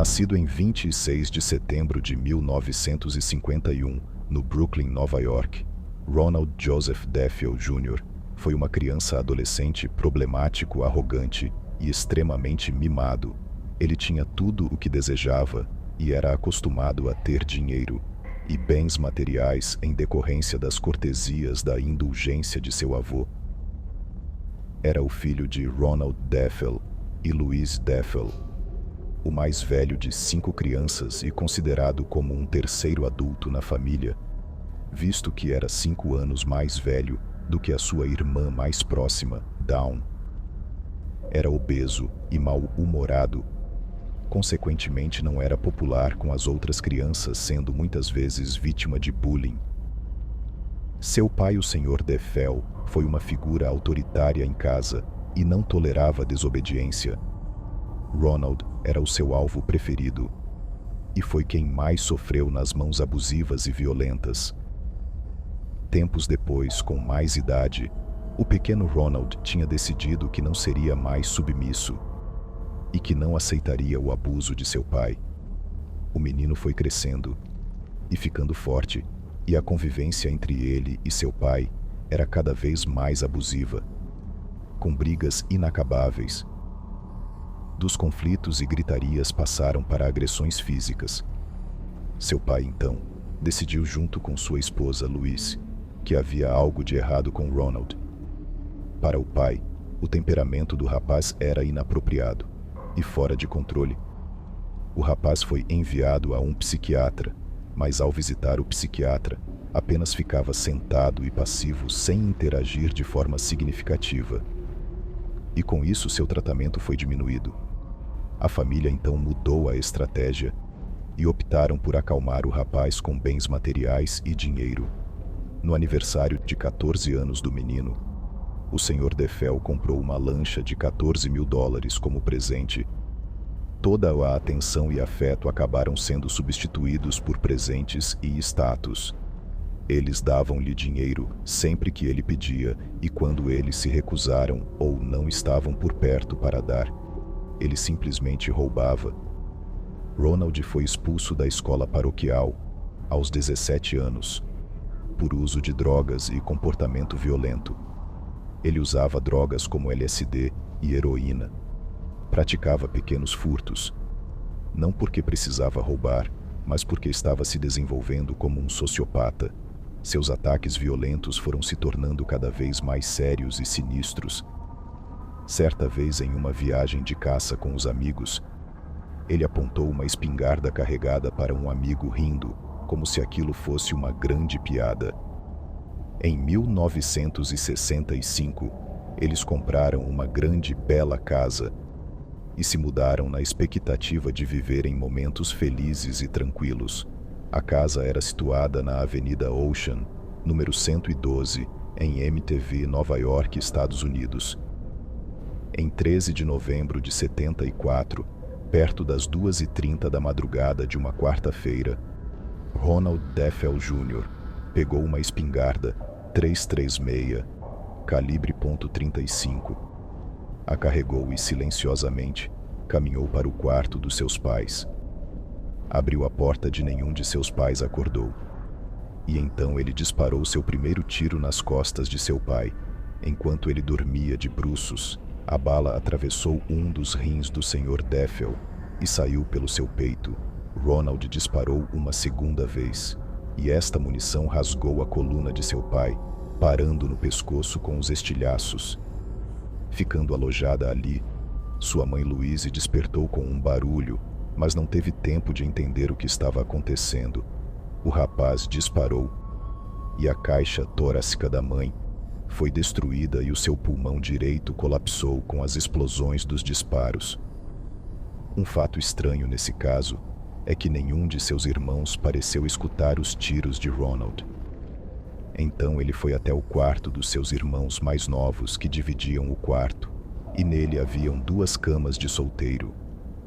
Nascido em 26 de setembro de 1951, no Brooklyn, Nova York, Ronald Joseph Deffiel Jr. foi uma criança-adolescente problemático, arrogante e extremamente mimado. Ele tinha tudo o que desejava e era acostumado a ter dinheiro e bens materiais em decorrência das cortesias da indulgência de seu avô. Era o filho de Ronald Deffiel e Louise Deffiel, o mais velho de 5 crianças e considerado como um terceiro adulto na família, visto que era 5 anos mais velho do que a sua irmã mais próxima, Dawn. Era obeso e mal-humorado. Consequentemente, não era popular com as outras crianças, sendo muitas vezes vítima de bullying. Seu pai, o Sr. Deffiel, foi uma figura autoritária em casa e não tolerava desobediência. Ronald era o seu alvo preferido e foi quem mais sofreu nas mãos abusivas e violentas. Tempos depois, com mais idade, o pequeno Ronald tinha decidido que não seria mais submisso e que não aceitaria o abuso de seu pai. O menino foi crescendo e ficando forte, e a convivência entre ele e seu pai era cada vez mais abusiva, com brigas inacabáveis. Dos conflitos e gritarias passaram para agressões físicas. Seu pai, então, decidiu junto com sua esposa, Louise, que havia algo de errado com Ronald. Para o pai, o temperamento do rapaz era inapropriado e fora de controle. O rapaz foi enviado a um psiquiatra, mas ao visitar o psiquiatra, apenas ficava sentado e passivo sem interagir de forma significativa. E com isso seu tratamento foi diminuído. A família então mudou a estratégia e optaram por acalmar o rapaz com bens materiais e dinheiro. No aniversário de 14 anos do menino, o Sr. Deffiel comprou uma lancha de $14.000 como presente. Toda a atenção e afeto acabaram sendo substituídos por presentes e status. Eles davam-lhe dinheiro sempre que ele pedia, e quando eles se recusaram ou não estavam por perto para dar, ele simplesmente roubava. Ronald foi expulso da escola paroquial aos 17 anos, por uso de drogas e comportamento violento. Ele usava drogas como LSD e heroína. Praticava pequenos furtos, não porque precisava roubar, mas porque estava se desenvolvendo como um sociopata. Seus ataques violentos foram se tornando cada vez mais sérios e sinistros. Certa vez, em uma viagem de caça com os amigos, ele apontou uma espingarda carregada para um amigo rindo, como se aquilo fosse uma grande piada. Em 1965, eles compraram uma grande, bela casa e se mudaram na expectativa de viver em momentos felizes e tranquilos. A casa era situada na Avenida Ocean, número 112, em MTV, Nova York, Estados Unidos. Em 13 de novembro de 74, perto das 2h30 da madrugada de uma quarta-feira, Ronald Deffiel Jr. pegou uma espingarda 336, calibre .35, a carregou e silenciosamente caminhou para o quarto dos seus pais. Abriu a porta de nenhum de seus pais acordou. E então ele disparou seu primeiro tiro nas costas de seu pai. Enquanto ele dormia de bruços, a bala atravessou um dos rins do Sr. Deffiel e saiu pelo seu peito. Ronald disparou uma segunda vez, e esta munição rasgou a coluna de seu pai, parando no pescoço com os estilhaços. Ficando alojada ali, sua mãe Louise despertou com um barulho, mas não teve tempo de entender o que estava acontecendo. O rapaz disparou, e a caixa torácica da mãe foi destruída e o seu pulmão direito colapsou com as explosões dos disparos. Um fato estranho nesse caso é que nenhum de seus irmãos pareceu escutar os tiros de Ronald. Então ele foi até o quarto dos seus irmãos mais novos, que dividiam o quarto, e nele haviam 2 camas de solteiro.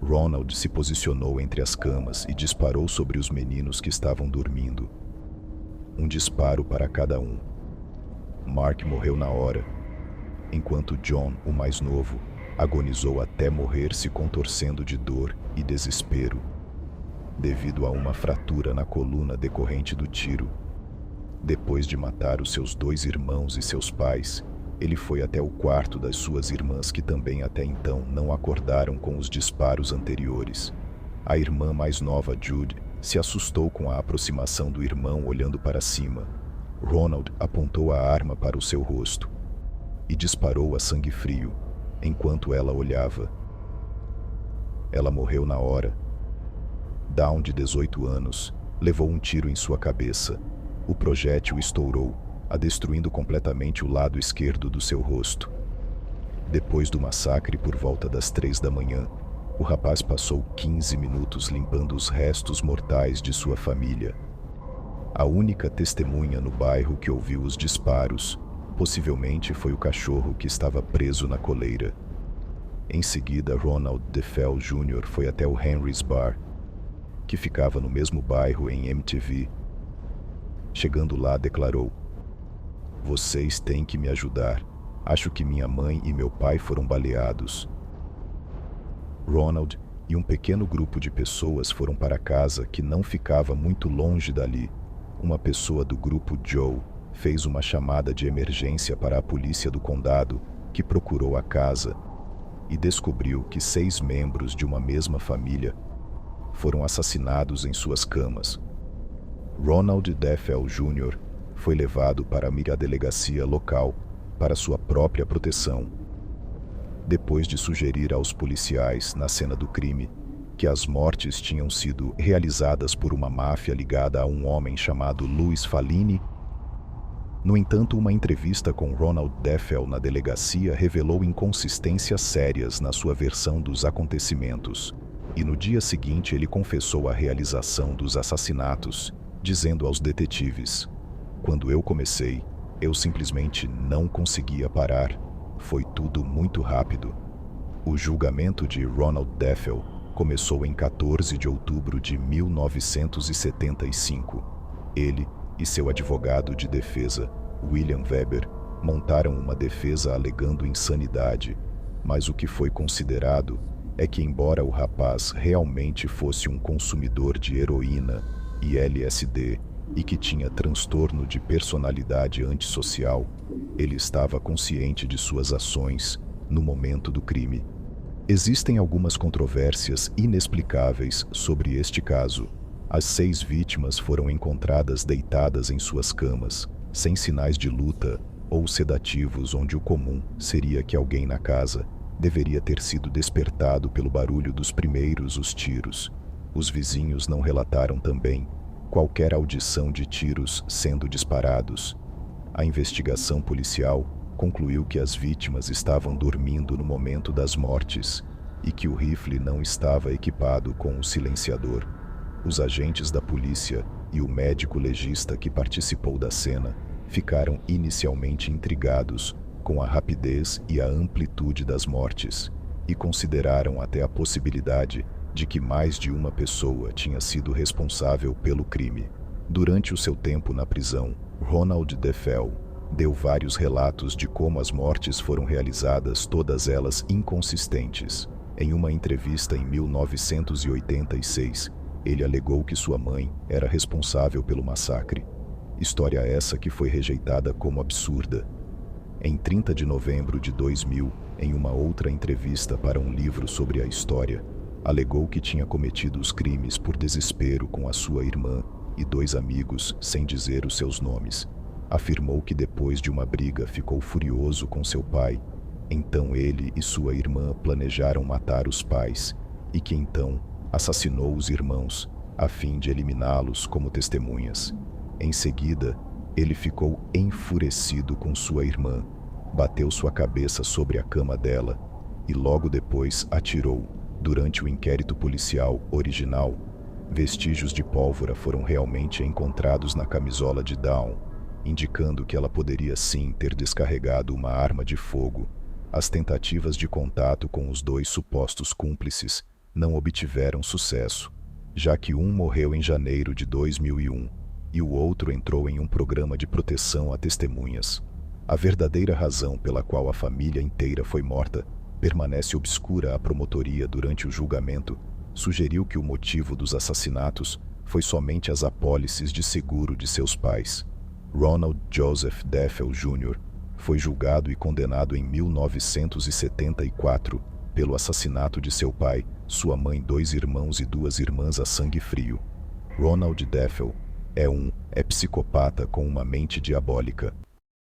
Ronald se posicionou entre as camas e disparou sobre os meninos que estavam dormindo. Um disparo para cada um. Mark morreu na hora, enquanto John, o mais novo, Agonizou até morrer, se contorcendo de dor e desespero, devido a uma fratura na coluna decorrente do tiro. Depois de matar os seus 2 irmãos e seus pais, ele foi até o quarto das suas irmãs, que também até então não acordaram com os disparos anteriores. A irmã mais nova, Jude, se assustou com a aproximação do irmão olhando para cima. Ronald apontou a arma para o seu rosto e disparou a sangue frio, enquanto ela olhava. Ela morreu na hora. Dawn, de 18 anos, levou um tiro em sua cabeça. O projétil estourou, destruindo completamente o lado esquerdo do seu rosto. Depois do massacre, por volta das 3 da manhã, o rapaz passou 15 minutos limpando os restos mortais de sua família. A única testemunha no bairro que ouviu os disparos, possivelmente, foi o cachorro que estava preso na coleira. Em seguida, Ronald DeFeo Jr. foi até o Henry's Bar, que ficava no mesmo bairro em MTV. Chegando lá, declarou: "Vocês têm que me ajudar. Acho que minha mãe e meu pai foram baleados." Ronald e um pequeno grupo de pessoas foram para casa, que não ficava muito longe dali. Uma pessoa do grupo, Joe, fez uma chamada de emergência para a polícia do condado, que procurou a casa e descobriu que 6 membros de uma mesma família foram assassinados em suas camas. Ronald DeFeo Jr. foi levado para a delegacia local para sua própria proteção. Depois de sugerir aos policiais na cena do crime que as mortes tinham sido realizadas por uma máfia ligada a um homem chamado Louis Falini. No entanto, uma entrevista com Ronald DeFeo na delegacia revelou inconsistências sérias na sua versão dos acontecimentos, e no dia seguinte ele confessou a realização dos assassinatos, dizendo aos detetives: "Quando eu comecei, eu simplesmente não conseguia parar. Foi tudo muito rápido." O julgamento de Ronald DeFeo começou em 14 de outubro de 1975. Ele e seu advogado de defesa, William Weber, montaram uma defesa alegando insanidade, mas o que foi considerado é que, embora o rapaz realmente fosse um consumidor de heroína e LSD e que tinha transtorno de personalidade antissocial, ele estava consciente de suas ações no momento do crime. Existem algumas controvérsias inexplicáveis sobre este caso. As 6 vítimas foram encontradas deitadas em suas camas, sem sinais de luta ou sedativos, onde o comum seria que alguém na casa deveria ter sido despertado pelo barulho dos primeiros tiros. Os vizinhos não relataram também qualquer audição de tiros sendo disparados. A investigação policial concluiu que as vítimas estavam dormindo no momento das mortes e que o rifle não estava equipado com o silenciador. Os agentes da polícia e o médico legista que participou da cena ficaram inicialmente intrigados com a rapidez e a amplitude das mortes e consideraram até a possibilidade de que mais de uma pessoa tinha sido responsável pelo crime. Durante o seu tempo na prisão, Ronald DeFeo deu vários relatos de como as mortes foram realizadas, todas elas inconsistentes. Em uma entrevista em 1986, ele alegou que sua mãe era responsável pelo massacre. História essa que foi rejeitada como absurda. Em 30 de novembro de 2000, em uma outra entrevista para um livro sobre a história, alegou que tinha cometido os crimes por desespero com a sua irmã e 2 amigos, sem dizer os seus nomes. Afirmou que depois de uma briga ficou furioso com seu pai. Então ele e sua irmã planejaram matar os pais e que então assassinou os irmãos a fim de eliminá-los como testemunhas. Em seguida, ele ficou enfurecido com sua irmã, bateu sua cabeça sobre a cama dela e logo depois atirou. Durante o inquérito policial original, vestígios de pólvora foram realmente encontrados na camisola de Dawn, indicando que ela poderia sim ter descarregado uma arma de fogo. As tentativas de contato com os 2 supostos cúmplices não obtiveram sucesso, já que um morreu em janeiro de 2001 e o outro entrou em um programa de proteção a testemunhas. A verdadeira razão pela qual a família inteira foi morta permanece obscura. A promotoria, durante o julgamento, sugeriu que o motivo dos assassinatos foi somente as apólices de seguro de seus pais. Ronald Joseph Deffel Jr. foi julgado e condenado em 1974 pelo assassinato de seu pai, sua mãe, 2 irmãos e 2 irmãs a sangue frio. Ronald Deffel é psicopata com uma mente diabólica.